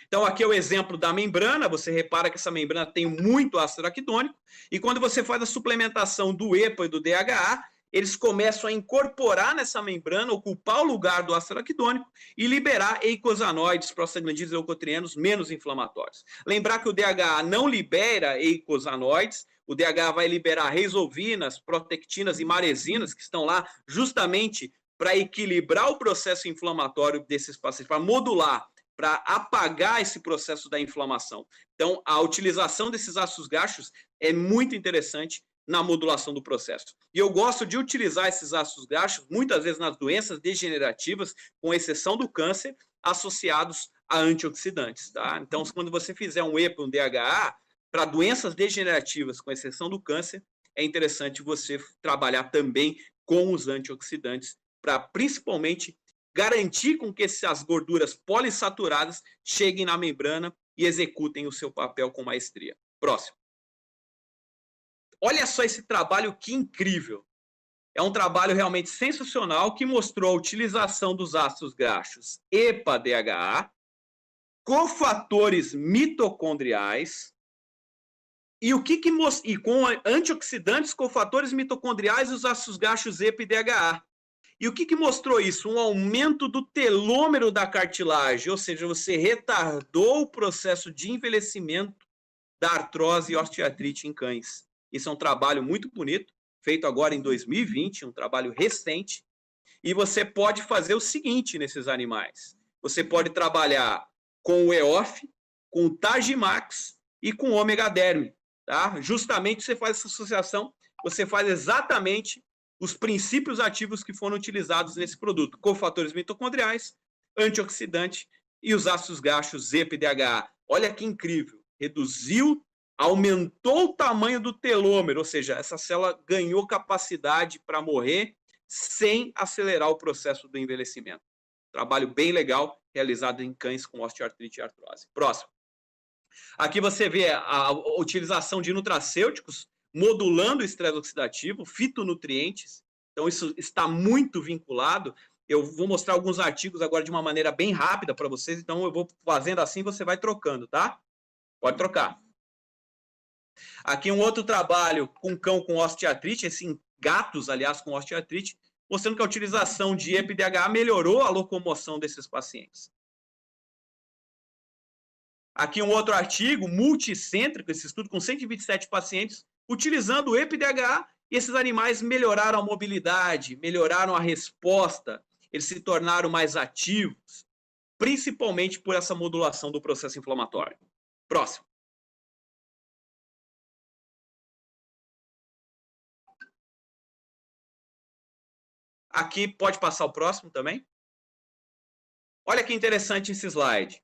Então, aqui é o exemplo da membrana. Você repara que essa membrana tem muito ácido araquidônico e quando você faz a suplementação do EPA e do DHA, eles começam a incorporar nessa membrana, ocupar o lugar do ácido araquidônico e liberar eicosanoides, prostaglandinos e leucotrienos menos inflamatórios. Lembrar que o DHA não libera eicosanoides, o DHA vai liberar resolvinas, protectinas e maresinas, que estão lá justamente para equilibrar o processo inflamatório desses pacientes, para modular, para apagar esse processo da inflamação. Então, a utilização desses ácidos graxos é muito interessante na modulação do processo. E eu gosto de utilizar esses ácidos graxos, muitas vezes nas doenças degenerativas, com exceção do câncer, associados a antioxidantes. Tá? Então, quando você fizer um EPA, um DHA, para doenças degenerativas, com exceção do câncer, é interessante você trabalhar também com os antioxidantes, para principalmente garantir com que essas gorduras polissaturadas cheguem na membrana e executem o seu papel com maestria. Próximo. Olha só esse trabalho, que incrível. É um trabalho realmente sensacional que mostrou a utilização dos ácidos graxos EPA-DHA, cofatores mitocondriais e com antioxidantes, cofatores mitocondriais e os ácidos graxos EPA e DHA. E o que mostrou isso? Um aumento do telômero da cartilagem, ou seja, você retardou o processo de envelhecimento da artrose e osteoartrite em cães. Isso é um trabalho muito bonito, feito agora em 2020, um trabalho recente. E você pode fazer o seguinte nesses animais. Você pode trabalhar com o EOF, com o Targimax e com o ômega derme. Tá? Justamente você faz essa associação, você faz exatamente os princípios ativos que foram utilizados nesse produto, cofatores mitocondriais, antioxidante e os ácidos graxos EPA e DHA. Olha que incrível, aumentou o tamanho do telômero, ou seja, essa célula ganhou capacidade para morrer sem acelerar o processo do envelhecimento. Trabalho bem legal, realizado em cães com osteoartrite e artrose. Próximo. Aqui você vê a utilização de nutracêuticos modulando o estresse oxidativo, fitonutrientes. Então, isso está muito vinculado. Eu vou mostrar alguns artigos agora de uma maneira bem rápida para vocês. Então, eu vou fazendo assim, você vai trocando, tá? Pode trocar. Aqui um outro trabalho com cão com osteoartrite, gatos, aliás, com osteoartrite, mostrando que a utilização de EPA e DHA melhorou a locomoção desses pacientes. Aqui um outro artigo multicêntrico, esse estudo com 127 pacientes, utilizando o EPA e DHA, e esses animais melhoraram a mobilidade, melhoraram a resposta, eles se tornaram mais ativos, principalmente por essa modulação do processo inflamatório. Próximo. Aqui pode passar o próximo também. Olha que interessante esse slide.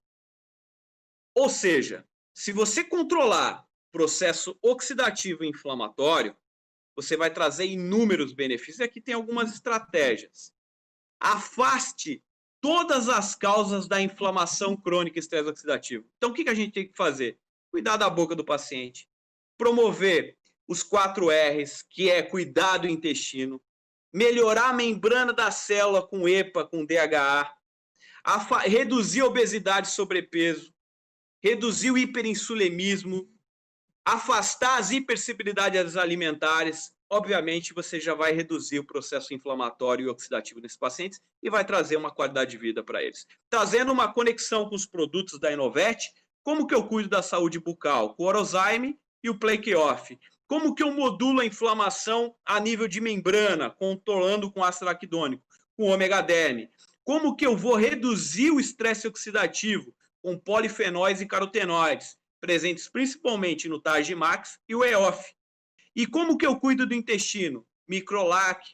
Ou seja, se você controlar o processo oxidativo e inflamatório, você vai trazer inúmeros benefícios. E aqui tem algumas estratégias. Afaste todas as causas da inflamação crônica e estresse oxidativo. Então, o que a gente tem que fazer? Cuidar da boca do paciente. Promover os 4 R's, que é cuidar do intestino. Melhorar a membrana da célula com EPA, com DHA. Reduzir a obesidade e sobrepeso. Reduzir o hiperinsulinismo. Afastar as hipersensibilidades alimentares. Obviamente, você já vai reduzir o processo inflamatório e oxidativo desses pacientes e vai trazer uma qualidade de vida para eles. Trazendo uma conexão com os produtos da Inovet, como que eu cuido da saúde bucal? Com o Orozyme e o Plaque Off. Como que eu modulo a inflamação a nível de membrana, controlando com ácido araquidônico, com ômega derme? Como que eu vou reduzir o estresse oxidativo com polifenóis e carotenoides, presentes principalmente no Targimax e o EOF? E como que eu cuido do intestino? Microlac,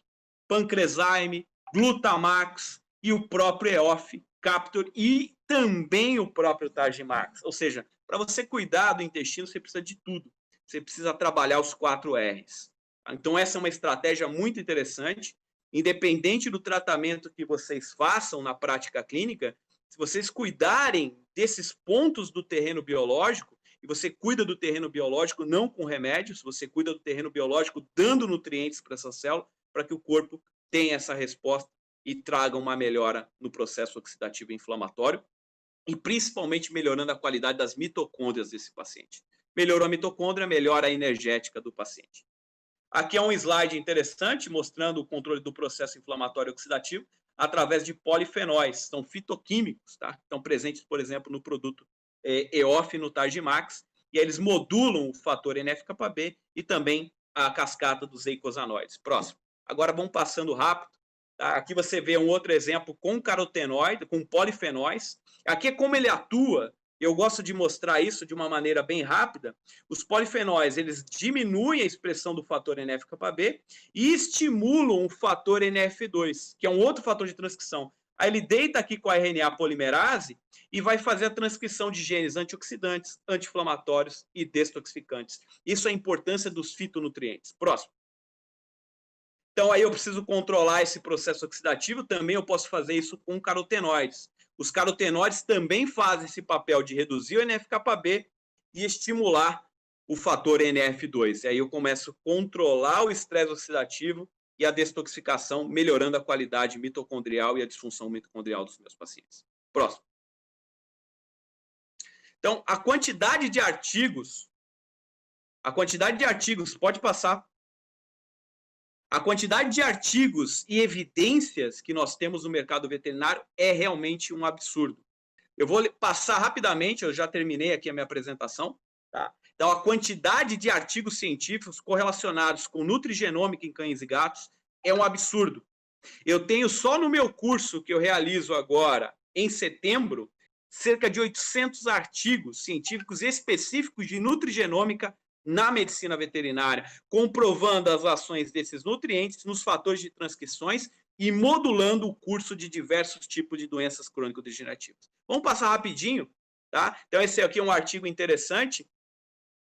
Pancrezyme, Glutamax e o próprio EOF, Captor e também o próprio Targimax. Ou seja, para você cuidar do intestino, você precisa de tudo. Você precisa trabalhar os 4 R's. Então, essa é uma estratégia muito interessante. Independente do tratamento que vocês façam na prática clínica, se vocês cuidarem desses pontos do terreno biológico, e você cuida do terreno biológico não com remédios, você cuida do terreno biológico dando nutrientes para essa célula, para que o corpo tenha essa resposta e traga uma melhora no processo oxidativo e inflamatório, e principalmente melhorando a qualidade das mitocôndrias desse paciente. Melhorou a mitocôndria, melhora a energética do paciente. Aqui é um slide interessante mostrando o controle do processo inflamatório oxidativo através de polifenóis, são fitoquímicos, tá? Estão presentes, por exemplo, no produto EOF, no Targimax, e eles modulam o fator NF-κB e também a cascata dos eicosanoides. Próximo. Agora vamos passando rápido. Tá? Aqui você vê um outro exemplo com carotenoide, com polifenóis. Aqui é como ele atua. Eu gosto de mostrar isso de uma maneira bem rápida. Os polifenóis, eles diminuem a expressão do fator NF-κB e estimulam o fator NF2, que é um outro fator de transcrição. Aí ele deita aqui com a RNA polimerase e vai fazer a transcrição de genes antioxidantes, anti-inflamatórios e detoxificantes. Isso é a importância dos fitonutrientes. Próximo. Então, aí eu preciso controlar esse processo oxidativo, também eu posso fazer isso com carotenoides. Os carotenoides também fazem esse papel de reduzir o NF-κB e estimular o fator NF2. E aí eu começo a controlar o estresse oxidativo e a detoxificação, melhorando a qualidade mitocondrial e a disfunção mitocondrial dos meus pacientes. Próximo. Então, a quantidade de artigos, pode passar. A quantidade de artigos e evidências que nós temos no mercado veterinário é realmente um absurdo. Eu vou passar rapidamente, eu já terminei aqui a minha apresentação. Tá? Então, a quantidade de artigos científicos correlacionados com nutrigenômica em cães e gatos é um absurdo. Eu tenho só no meu curso que eu realizo agora, em setembro, cerca de 800 artigos científicos específicos de nutrigenômica na medicina veterinária, comprovando as ações desses nutrientes nos fatores de transcrições e modulando o curso de diversos tipos de doenças crônico-degenerativas. Vamos passar rapidinho, tá? Então, esse aqui é um artigo interessante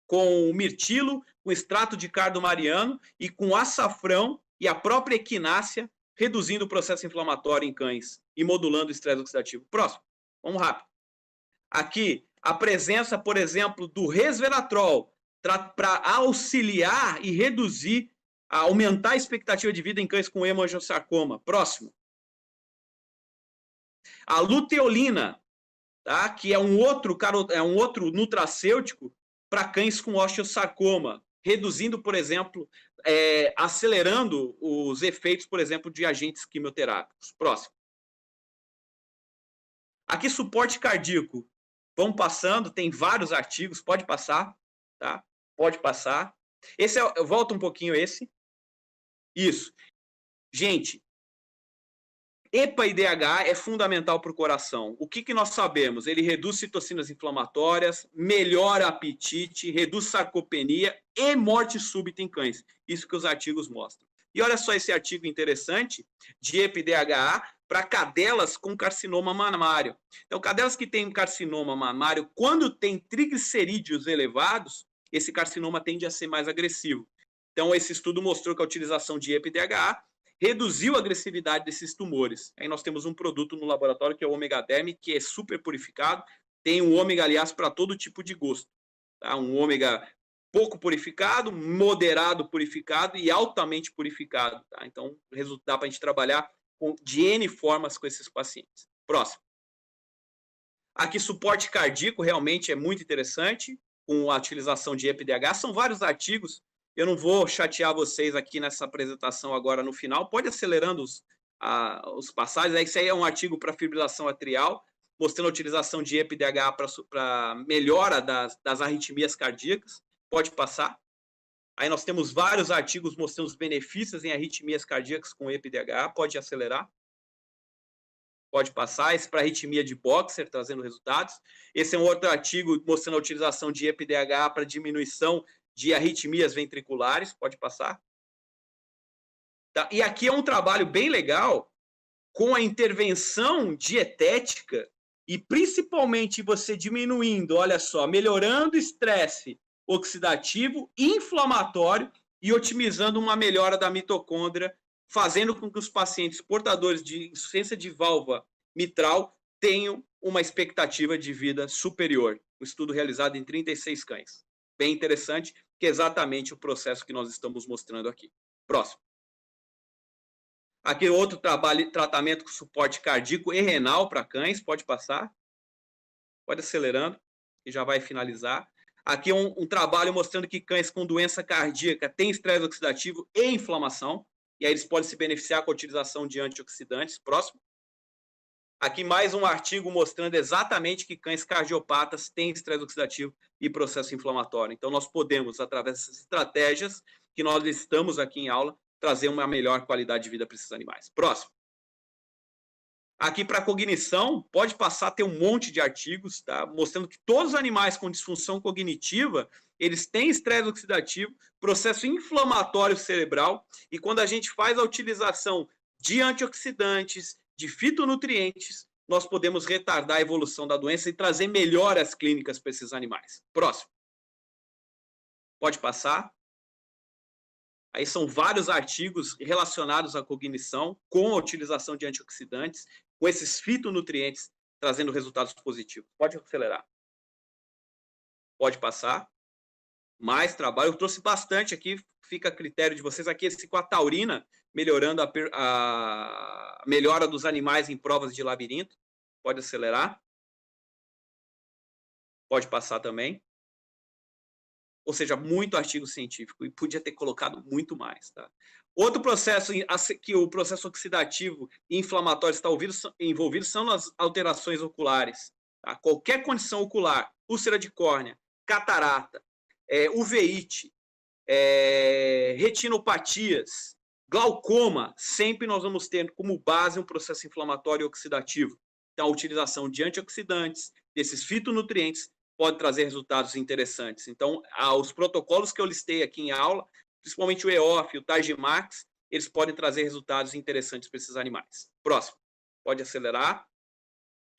com o mirtilo, com extrato de cardo mariano e com açafrão e a própria equinácea, reduzindo o processo inflamatório em cães e modulando o estresse oxidativo. Próximo, vamos rápido. Aqui, a presença, por exemplo, do resveratrol, para auxiliar e reduzir, aumentar a expectativa de vida em cães com hemangiosarcoma. Próximo. A luteolina, tá? Que é um outro nutracêutico para cães com osteosarcoma, reduzindo, por exemplo, acelerando os efeitos, por exemplo, de agentes quimioterápicos. Próximo. Aqui, suporte cardíaco. Vamos passando, tem vários artigos, pode passar, tá? Pode passar. Esse eu volto um pouquinho esse. Isso. Gente, EPA e DHA é fundamental para o coração. O que nós sabemos? Ele reduz citocinas inflamatórias, melhora apetite, reduz sarcopenia e morte súbita em cães. Isso que os artigos mostram. E olha só esse artigo interessante de EPA e DHA para cadelas com carcinoma mamário. Então, cadelas que têm carcinoma mamário, quando tem triglicerídeos elevados, esse carcinoma tende a ser mais agressivo. Então, esse estudo mostrou que a utilização de EPA e DHA reduziu a agressividade desses tumores. Aí nós temos um produto no laboratório que é o ômega derme, que é super purificado, tem um ômega, aliás, para todo tipo de gosto. Tá? Um ômega pouco purificado, moderado purificado e altamente purificado. Tá? Então, dá para a gente trabalhar de N formas com esses pacientes. Próximo. Aqui, suporte cardíaco realmente é muito interessante, com a utilização de EPA e DHA. São vários artigos. Eu não vou chatear vocês aqui nessa apresentação agora no final. Pode ir acelerando os passagens. Esse aí é um artigo para fibrilação atrial, mostrando a utilização de EPA e DHA para melhora das arritmias cardíacas. Pode passar. Aí nós temos vários artigos mostrando os benefícios em arritmias cardíacas com EPA e DHA. Pode acelerar. Pode passar. Esse para arritmia de Boxer, trazendo resultados. Esse é um outro artigo mostrando a utilização de EPA e DHA para diminuição de arritmias ventriculares. Pode passar. Tá? E aqui é um trabalho bem legal com a intervenção dietética e principalmente você diminuindo, olha só, melhorando o estresse oxidativo, inflamatório e otimizando uma melhora da mitocôndria, fazendo com que os pacientes portadores de insuficiência de válvula mitral tenham uma expectativa de vida superior. Um estudo realizado em 36 cães. Bem interessante, que é exatamente o processo que nós estamos mostrando aqui. Próximo. Aqui outro tratamento com suporte cardíaco e renal para cães. Pode passar. Pode acelerando, e já vai finalizar. Aqui um trabalho mostrando que cães com doença cardíaca têm estresse oxidativo e inflamação, e aí eles podem se beneficiar com a utilização de antioxidantes. Próximo. Aqui mais um artigo mostrando exatamente que cães cardiopatas têm estresse oxidativo e processo inflamatório. Então, nós podemos, através dessas estratégias que nós listamos aqui em aula, trazer uma melhor qualidade de vida para esses animais. Próximo. Aqui para cognição, pode passar a ter um monte de artigos, tá? Mostrando que todos os animais com disfunção cognitiva, eles têm estresse oxidativo, processo inflamatório cerebral, e quando a gente faz a utilização de antioxidantes, de fitonutrientes, nós podemos retardar a evolução da doença e trazer melhoras clínicas para esses animais. Próximo. Pode passar. Aí são vários artigos relacionados à cognição com a utilização de antioxidantes, com esses fitonutrientes trazendo resultados positivos. Pode acelerar. Pode passar. Mais trabalho. Eu trouxe bastante aqui, fica a critério de vocês. Aqui esse com a taurina, melhorando a melhora dos animais em provas de labirinto. Pode acelerar. Pode passar também. Ou seja, muito artigo científico, e podia ter colocado muito mais. Tá? Outro processo que o processo oxidativo e inflamatório está envolvido são as alterações oculares. Tá? Qualquer condição ocular, úlcera de córnea, catarata, uveíte, retinopatias, glaucoma, sempre nós vamos ter como base um processo inflamatório e oxidativo. Então, a utilização de antioxidantes, desses fitonutrientes, pode trazer resultados interessantes. Então, os protocolos que eu listei aqui em aula, principalmente o EOF e o Targimax, eles podem trazer resultados interessantes para esses animais. Próximo. Pode acelerar.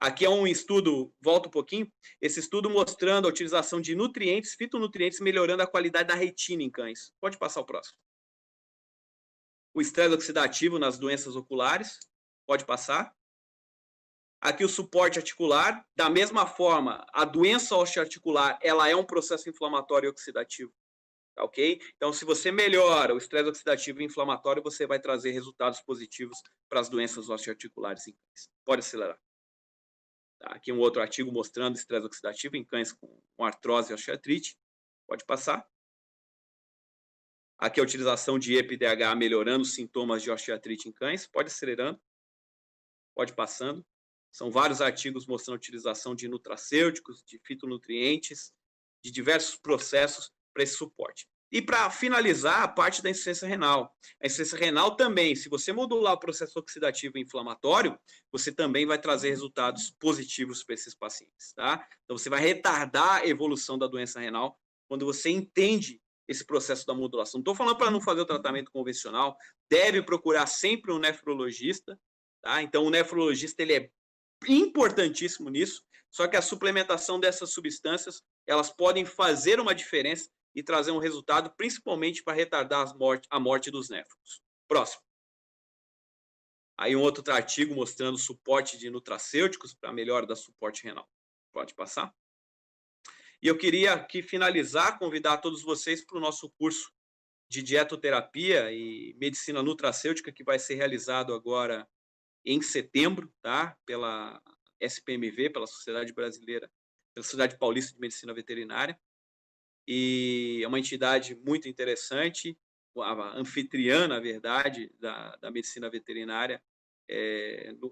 Aqui é um estudo, volta um pouquinho, esse estudo mostrando a utilização de nutrientes, fitonutrientes, melhorando a qualidade da retina em cães. Pode passar o próximo. O estresse oxidativo nas doenças oculares. Pode passar. Aqui o suporte articular, da mesma forma, a doença osteoarticular, ela é um processo inflamatório e oxidativo, tá, ok? Então, se você melhora o estresse oxidativo e inflamatório, você vai trazer resultados positivos para as doenças osteoarticulares em cães. Pode acelerar. Tá, aqui um outro artigo mostrando estresse oxidativo em cães com artrose e osteoartrite. Pode passar. Aqui a utilização de EPDH melhorando os sintomas de osteoartrite em cães. Pode acelerando. Pode passando. São vários artigos mostrando a utilização de nutracêuticos, de fitonutrientes, de diversos processos para esse suporte. E para finalizar, a parte da insuficiência renal. A insuficiência renal também, se você modular o processo oxidativo e inflamatório, você também vai trazer resultados positivos para esses pacientes. Tá? Então, você vai retardar a evolução da doença renal quando você entende esse processo da modulação. Não estou falando para não fazer o tratamento convencional, deve procurar sempre um nefrologista. Tá? Então, o nefrologista ele é importantíssimo nisso, só que a suplementação dessas substâncias, elas podem fazer uma diferença e trazer um resultado, principalmente para retardar a morte dos néfrons. Próximo. Aí um outro artigo mostrando suporte de nutracêuticos para melhora da suporte renal. Pode passar. E eu queria aqui finalizar, convidar todos vocês para o nosso curso de dietoterapia e medicina nutracêutica, que vai ser realizado agora em setembro, tá? Pela SPMV, pela Sociedade Brasileira, pela Sociedade Paulista de Medicina Veterinária. E é uma entidade muito interessante, a anfitriã, na verdade, da medicina veterinária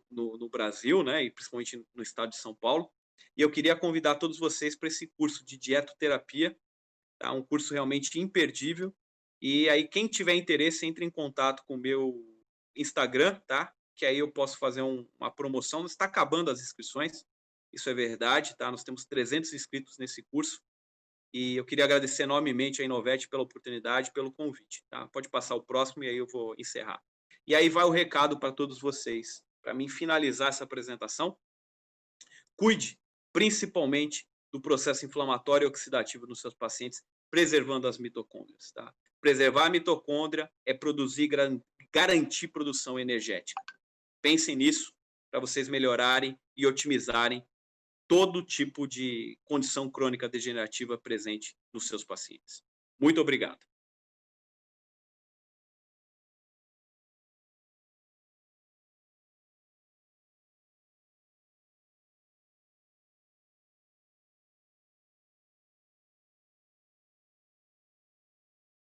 no Brasil, né? E principalmente no estado de São Paulo. E eu queria convidar todos vocês para esse curso de dietoterapia, tá? Um curso realmente imperdível. E aí, quem tiver interesse, entre em contato com o meu Instagram, tá? Que aí eu posso fazer uma promoção. Está acabando as inscrições, isso é verdade, tá? Nós temos 300 inscritos nesse curso e eu queria agradecer enormemente a Inovet pela oportunidade, pelo convite, tá? Pode passar o próximo e aí eu vou encerrar. E aí vai o recado para todos vocês. Para mim finalizar essa apresentação, cuide principalmente do processo inflamatório e oxidativo nos seus pacientes, preservando as mitocôndrias, tá? Preservar a mitocôndria é produzir, garantir produção energética. Pensem nisso para vocês melhorarem e otimizarem todo tipo de condição crônica degenerativa presente nos seus pacientes. Muito obrigado.